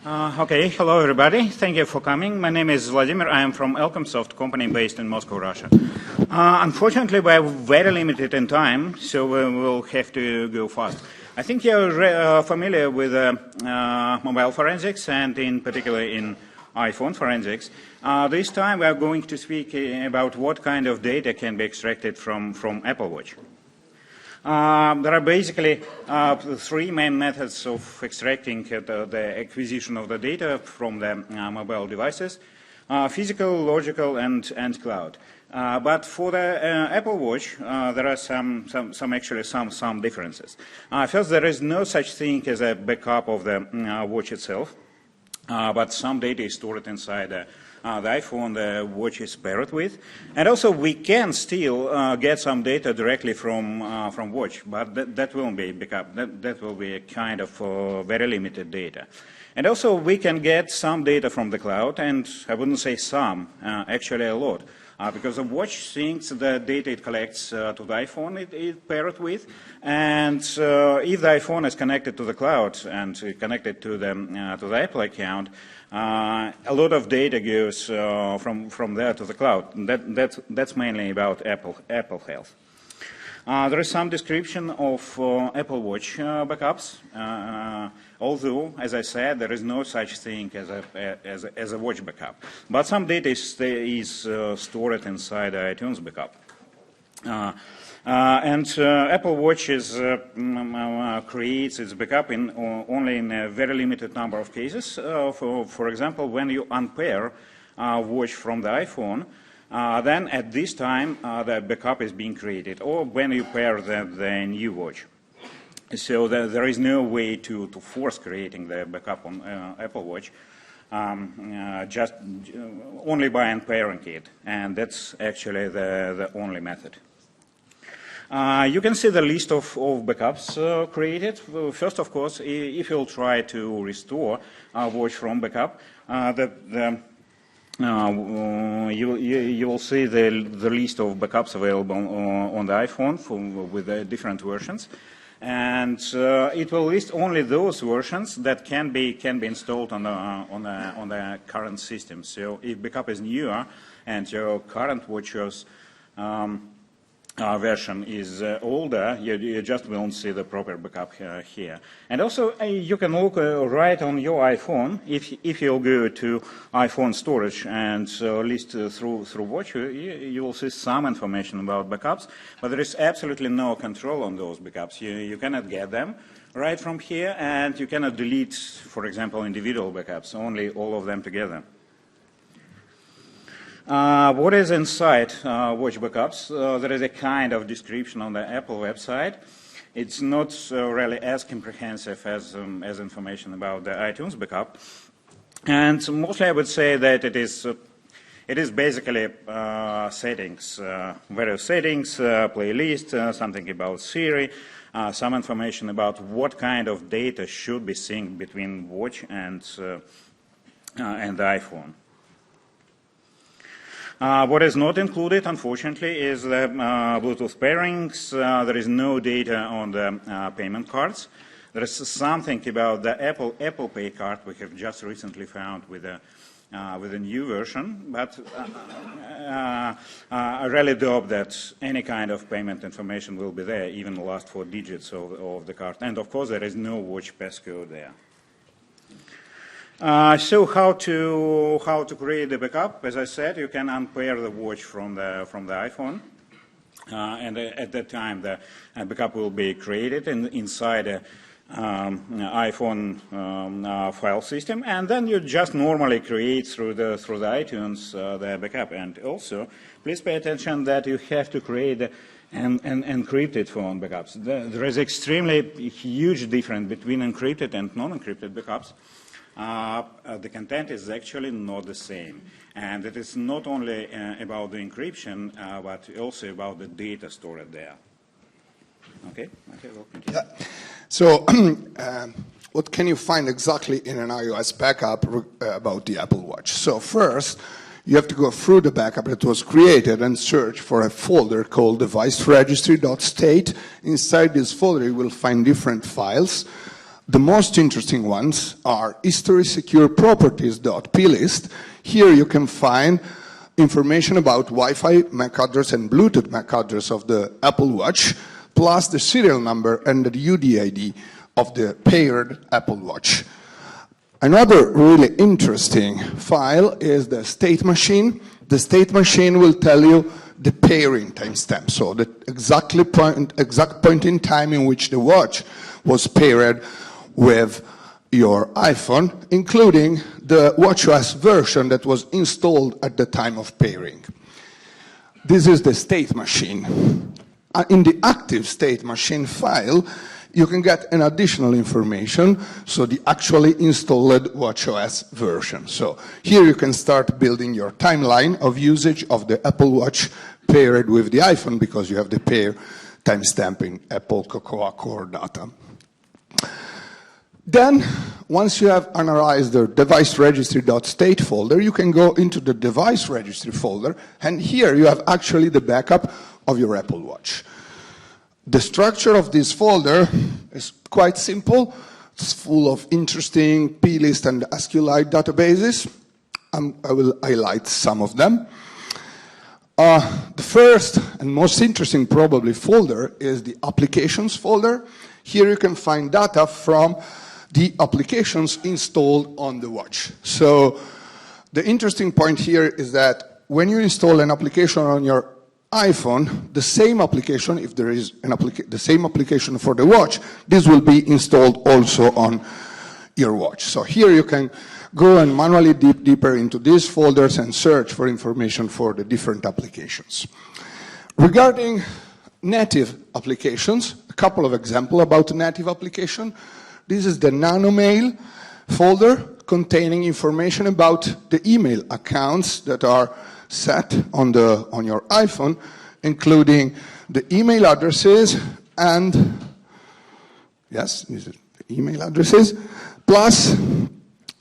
Okay, hello everybody. Thank you for coming. My name is Vladimir. I am from Elcomsoft, company based in Moscow, Russia. Unfortunately, we are very limited in time, so we will have to go fast. I think you're familiar with mobile forensics and in particular in iPhone forensics. This time we are going to speak about what kind of data can be extracted from Apple Watch. There are basically three main methods of extracting the acquisition of the data from the mobile devices: physical, logical, and cloud. But for the Apple Watch, there are some differences. First, there is no such thing as a backup of the watch itself, but some data is stored inside the iPhone the watch is paired with, and also we can still get some data directly from watch, but that won't be backup. That will be a kind of very limited data. And also we can get some data from the cloud, and I wouldn't say some, actually a lot. Because the watch thinks the data it collects to the iPhone it paired with, and if the iPhone is connected to the cloud and connected to the Apple account, a lot of data goes from there to the cloud. That's mainly about Apple Health. There is some description of Apple Watch backups, although, as I said, there is no such thing as a watch backup. But some data is stored inside iTunes backup. And Apple Watch creates its backup only in a very limited number of cases. For example, when you unpair watch from the iPhone, then at this time the backup is being created, or when you pair the new watch. So there is no way to force creating the backup on Apple Watch, just only by unpairing it, and that's actually the only method. You can see the list of backups created. First, of course, if you'll try to restore a watch from backup, you will see the list of backups available on the iPhone with the different versions, and it will list only those versions that can be installed on the current system. So if backup is newer and your current watch's version is older, you just won't see the proper backup here. And also, you can look right on your iPhone. If you'll go to iPhone storage and list through watch, you will see some information about backups, but there is absolutely no control on those backups. You cannot get them right from here, and you cannot delete, for example, individual backups, only all of them together. What is inside watch backups? There is a kind of description on the Apple website. It's not really as comprehensive as information about the iTunes backup, and mostly I would say that it is basically settings, various settings, playlist, something about Siri, some information about what kind of data should be synced between watch and the iPhone. What is not included, unfortunately, is the Bluetooth pairings. There is no data on the payment cards. There is something about the Apple Pay card we have just recently found with a new version, but I really doubt that any kind of payment information will be there, even the last 4 digits of the card. And of course, there is no watch passcode there. So how to create the backup? As I said, you can unpair the watch from the iPhone, and at that time the backup will be created inside a iPhone file system, and then you just normally create through the iTunes the backup. And also, please pay attention that you have to create an encrypted phone backups. There is extremely huge difference between encrypted and non-encrypted backups. The content is actually not the same, and it is not only about the encryption, but also about the data stored there. Okay, we'll continue. Yeah. So, what can you find exactly in an iOS backup about the Apple Watch? So first, you have to go through the backup that was created and search for a folder called deviceregistry.state. Inside this folder, you will find different files. The most interesting ones are history-secure-properties.plist. Here you can find information about Wi-Fi MAC address and Bluetooth MAC address of the Apple Watch, plus the serial number and the UDID of the paired Apple Watch. Another really interesting file is the state machine. The state machine will tell you the pairing timestamp, so the exact point in time in which the watch was paired with your iPhone, including the watchOS version that was installed at the time of pairing. This is the state machine. In the active state machine file, you can get an additional information, so the actually installed watchOS version. So here you can start building your timeline of usage of the Apple Watch paired with the iPhone, because you have the pair timestamping Apple Cocoa Core data. Then, once you have analyzed the device registry.state folder, you can go into the device registry folder, and here you have actually the backup of your Apple Watch. The structure of this folder is quite simple. It's full of interesting plist and SQLite databases. I will highlight some of them. The first and most interesting probably folder is the applications folder. Here you can find data from the applications installed on the watch. So the interesting point here is that when you install an application on your iPhone, the same application, if there is the same application for the watch, this will be installed also on your watch. So here you can go and manually dig deeper into these folders and search for information for the different applications. Regarding native applications, a couple of examples about native application. This is the Nano Mail folder containing information about the email accounts that are set on your iPhone, including the email addresses and, yes, these are the email addresses, plus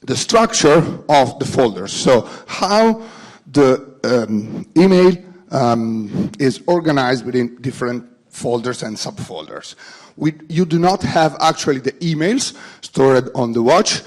the structure of the folders. So how the email is organized within different folders and subfolders. You do not have actually the emails stored on the watch,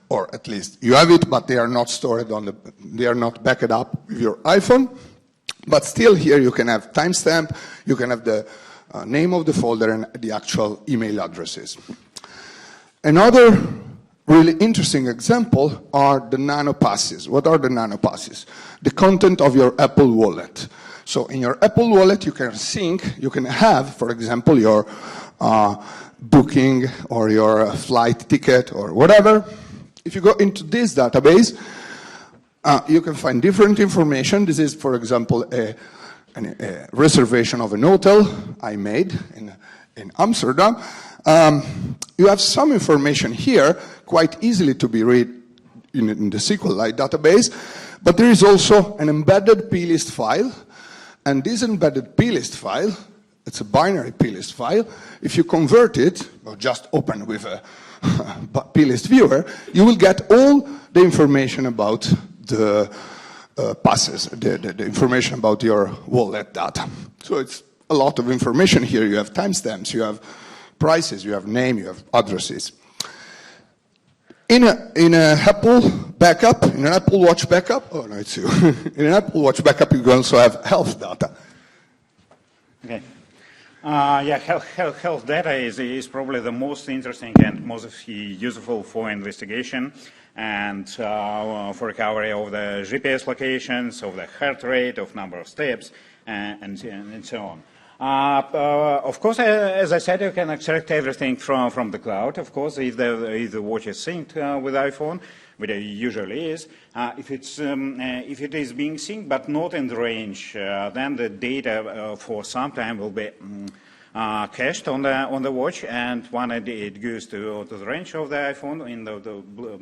or at least you have it, but they are not stored they are not backed up with your iPhone. But still here you can have timestamp, you can have the name of the folder and the actual email addresses. Another really interesting example are the Nano Passes. What are the Nano Passes? The content of your Apple Wallet. So in your Apple Wallet you can have, for example, your booking or your flight ticket or whatever. If you go into this database, you can find different information. This is, for example, a reservation of an hotel I made in Amsterdam. You have some information here, quite easily to be read in the SQLite database, but there is also an embedded plist file, and this embedded plist file, it's a binary plist file. If you convert it, or just open with a plist viewer, you will get all the information about the passes, the information about your wallet data. So it's a lot of information here. You have timestamps, you have prices, you have name, you have addresses. In an Apple backup, in an Apple Watch backup, oh no, it's you. In an Apple Watch backup, you can also have health data. Okay. Yeah, health data is probably the most interesting and most useful for investigation and for recovery of the GPS locations, of the heart rate, of number of steps, and so on. Of course, as I said, you can extract everything from the cloud. Of course, if the watch is synced with iPhone, which it usually is, if it is being synced but not in the range, then the data for some time will be cached on the watch, and when it goes to the range of the iPhone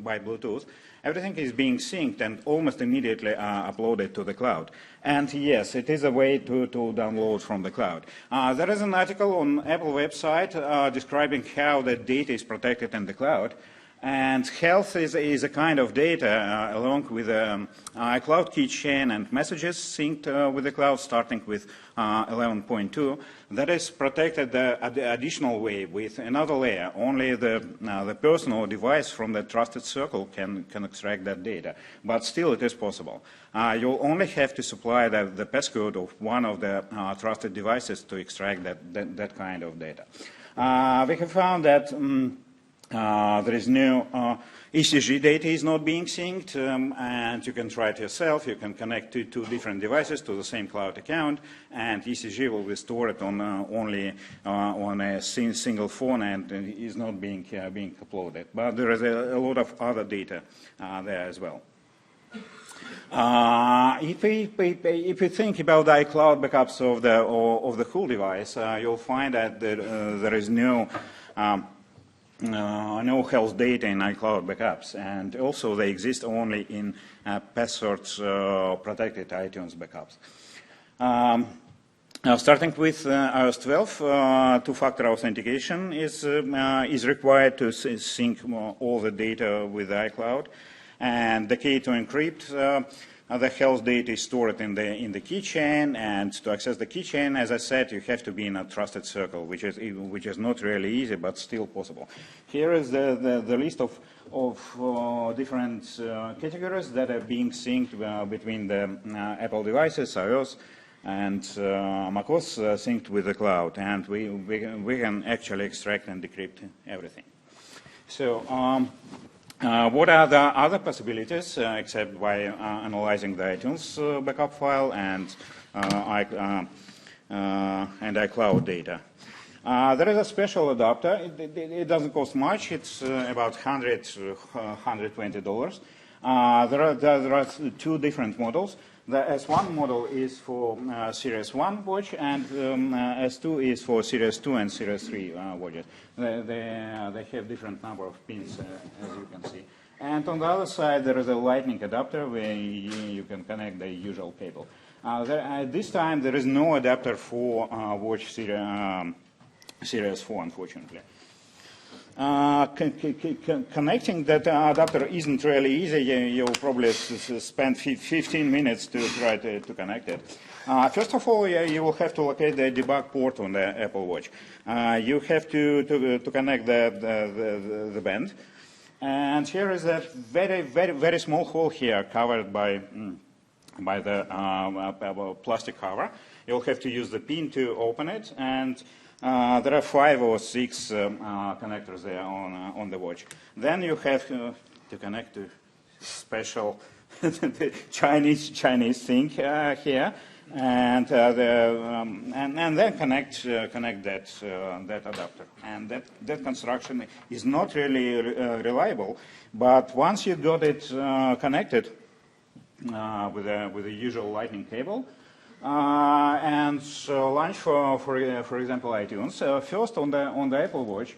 by Bluetooth, everything is being synced and almost immediately uploaded to the cloud. And yes, it is a way to download from the cloud. There is an article on Apple website describing how the data is protected in the cloud. And health is a kind of data along with iCloud keychain and messages synced with the cloud, starting with 11.2. That is protected the additional way with another layer. Only the person or device from the trusted circle can extract that data. But still, it is possible. You'll only have to supply the passcode of one of the trusted devices to extract that kind of data. We have found that there is no ECG data is not being synced, and you can try it yourself. You can connect two different devices to the same cloud account, and ECG will be stored on only on a single phone and is not being uploaded. But there is a lot of other data there as well. If you think about the iCloud backups of the whole device, you'll find that there is no health data in iCloud backups, and also they exist only in passwords protected iTunes backups. Starting with iOS 12, two-factor authentication is required to sync all the data with iCloud, and the key to encrypt the health data is stored in the keychain, and to access the keychain, as I said, you have to be in a trusted circle, which is not really easy, but still possible. Here is the list of different categories that are being synced between the Apple devices, iOS, and macOS synced with the cloud, and we can actually extract and decrypt everything. So. What are the other possibilities except by analyzing the iTunes backup file and iCloud data? There is a special adapter. It doesn't cost much. It's about $120. There are two different models. The S1 model is for Series 1 watch, and S2 is for Series 2 and Series 3 watches. They have different number of pins, as you can see. And on the other side, there is a lightning adapter where you can connect the usual cable. This time, there is no adapter for watch Series 4, unfortunately. Connecting that adapter isn't really easy. You'll probably spend 15 minutes to try to connect it. First of all, you will have to locate the debug port on the Apple Watch. You have to connect the band. And here is a very small hole here covered by the plastic cover. You'll have to use the pin to open it, and there are 5 or 6 connectors there on the watch. Then you have to connect to special Chinese thing here, and then connect that adapter. And that construction is not really reliable, but once you got it connected with the usual lightning cable, and launch for example iTunes. First on the Apple Watch,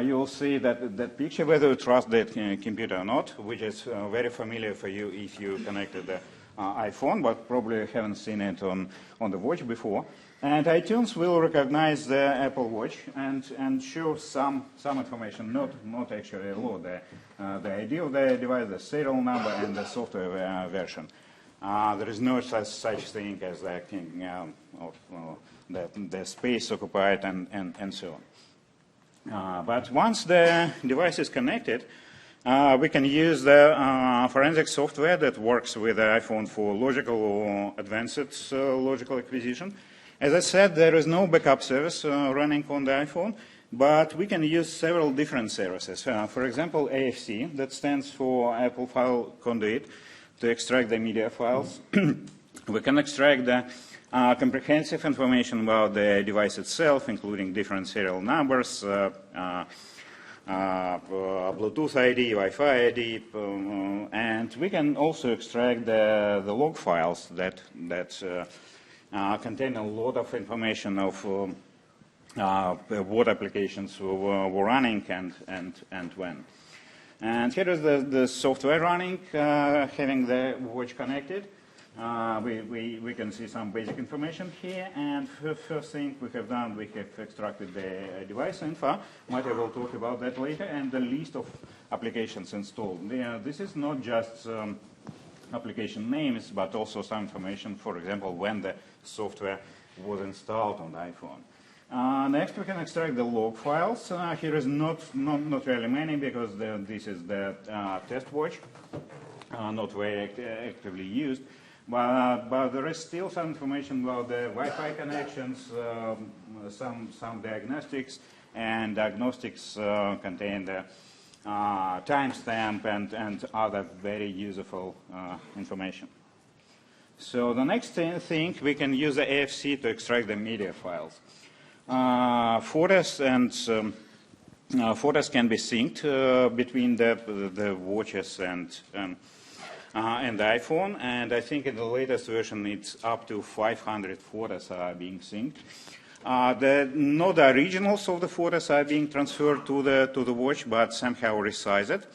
you'll see that picture, whether you trust that computer or not, which is very familiar for you if you connected the iPhone, but probably haven't seen it on the watch before. And iTunes will recognize the Apple Watch and show some information, not actually a lot, the ID of the device, the serial number, and the software version. There is no such thing as the space occupied and so on. But once the device is connected, we can use the forensic software that works with the iPhone for logical or advanced logical acquisition. As I said, there is no backup service running on the iPhone, but we can use several different services. For example, AFC, that stands for Apple File Conduit, to extract the media files. We can extract the comprehensive information about the device itself, including different serial numbers, Bluetooth ID, Wi-Fi ID, and we can also extract the log files that contain a lot of information of what applications were running and when. And here is the software running, having the watch connected. we can see some basic information here, and first thing we have done, we have extracted the device info. Mattia will talk about that later, and the list of applications installed. This is not just application names, but also some information, for example, when the software was installed on the iPhone. Next, we can extract the log files. Here is not really many, because this is the test watch, not very actively used. But there is still some information about the Wi-Fi connections, some diagnostics, and diagnostics contain the timestamp and other very useful information. So the next thing, we can use the AFC to extract the media files. Photos can be synced between the watches and the iPhone, and I think in the latest version it's up to 500 photos are being synced. Not the originals of the photos are being transferred to the watch, but somehow resized,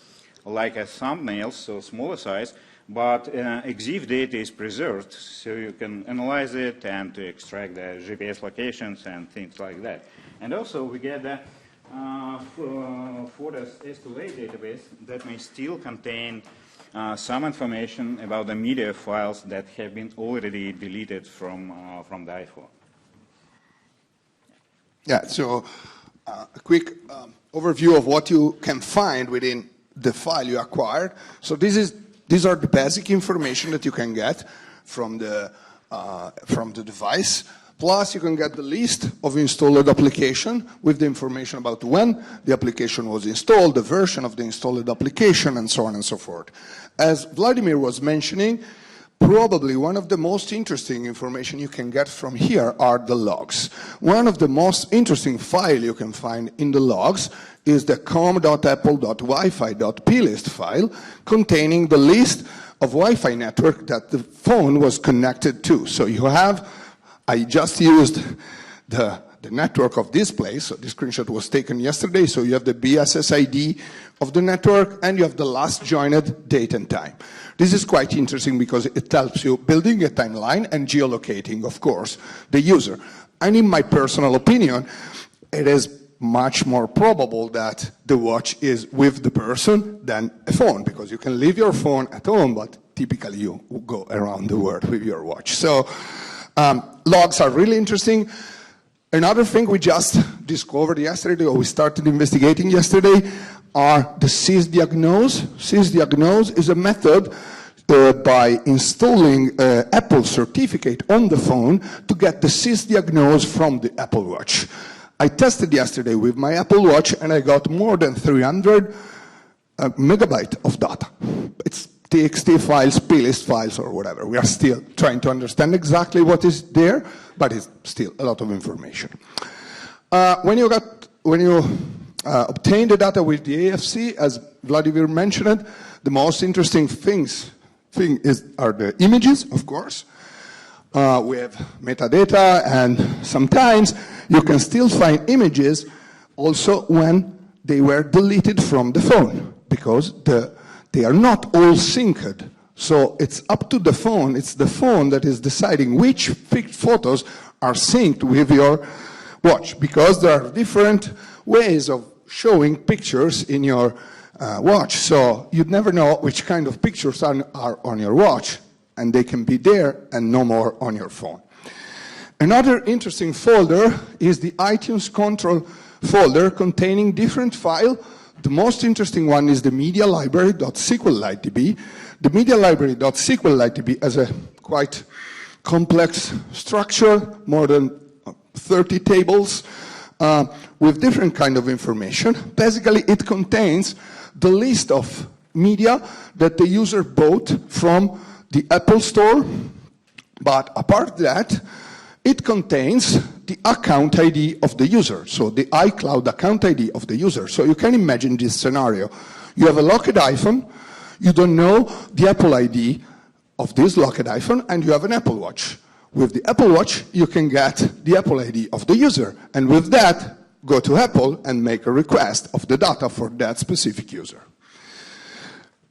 like a thumbnail, so smaller size. But EXIF data is preserved, so you can analyze it and to extract the GPS locations and things like that. And also we get the photos S2A database that may still contain some information about the media files that have been already deleted from the iPhone. Yeah, so a quick overview of what you can find within the file you acquired. So these are the basic information that you can get from the device. Plus, you can get the list of installed application with the information about when the application was installed, the version of the installed application, and so on and so forth. As Vladimir was mentioning, probably one of the most interesting information you can get from here are the logs. One of the most interesting files you can find in the logs is the com.apple.wifi.plist file containing the list of Wi-Fi network that the phone was connected to. So you have, I just used the network of this place, so this screenshot was taken yesterday, so you have the BSSID of the network and you have the last joined date and time. This is quite interesting because it helps you building a timeline and geolocating, of course, the user. And in my personal opinion, it is much more probable that the watch is with the person than a phone, because you can leave your phone at home, but typically you go around the world with your watch. So logs are really interesting. Another thing we just discovered yesterday, or we started investigating yesterday, are the sysdiagnose. Sysdiagnose is a method by installing an Apple certificate on the phone to get the sysdiagnose from the Apple Watch. I tested yesterday with my Apple Watch and I got more than 300 megabytes of data. It's TXT files, plist files, or whatever. We are still trying to understand exactly what is there, but it's still a lot of information. When you obtain the data with the AFC, as Vladimir mentioned, the most interesting thing are the images, of course. We have metadata, and sometimes you can still find images also when they were deleted from the phone, because they are not all synced. So it's up to the phone. It's the phone that is deciding which photos are synced with your watch, because there are different ways of showing pictures in your watch. So you'd never know which kind of pictures are on your watch, and they can be there and no more on your phone. Another interesting folder is the iTunes control folder containing different files. The most interesting one is the media library.sqlite.db. The media library.sqlite.db has a quite complex structure, more than 30 tables, with different kind of information. Basically, it contains the list of media that the user bought from the Apple Store, but apart from that, it contains the account ID of the user, so the iCloud account ID of the user. So you can imagine this scenario. You have a locked iPhone, you don't know the Apple ID of this locked iPhone, and you have an Apple Watch. With the Apple Watch, you can get the Apple ID of the user, and with that, go to Apple and make a request of the data for that specific user.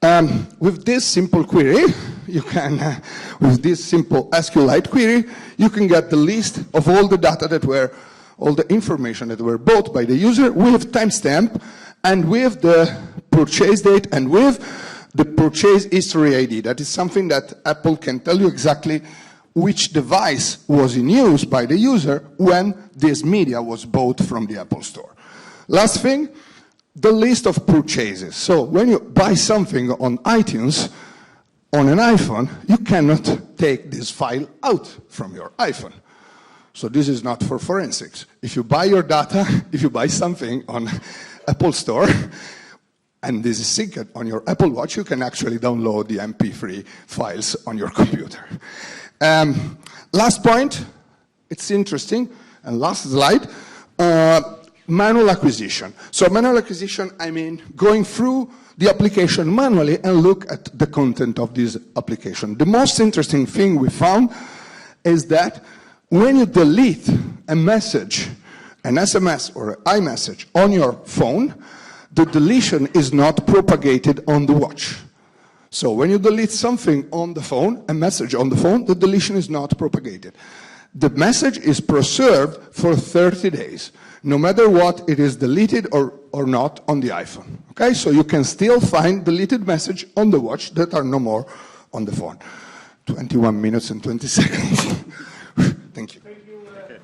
With this simple query, you can, with this simple SQLite query, you can get the list of all the data that were, all the information that were bought by the user with timestamp and with the purchase date and with the purchase history ID. That is something that Apple can tell you exactly which device was in use by the user when this media was bought from the Apple Store. Last thing, the list of purchases. So when you buy something on iTunes, on an iPhone, you cannot take this file out from your iPhone. So this is not for forensics. If you buy your data, if you buy something on Apple Store, and this is synced on your Apple Watch, you can actually download the MP3 files on your computer. Last point, it's interesting, and last slide, manual acquisition. So manual acquisition, I mean going through the application manually and look at the content of this application. The most interesting thing we found is that when you delete a message, an SMS or an iMessage on your phone, the deletion is not propagated on the watch. So when you delete something on the phone, a message on the phone, the deletion is not propagated. The message is preserved for 30 days, no matter what it is deleted or not on the iPhone. Okay, so you can still find deleted message on the watch that are no more on the phone. 21 minutes and 20 seconds. Thank you. Thank you.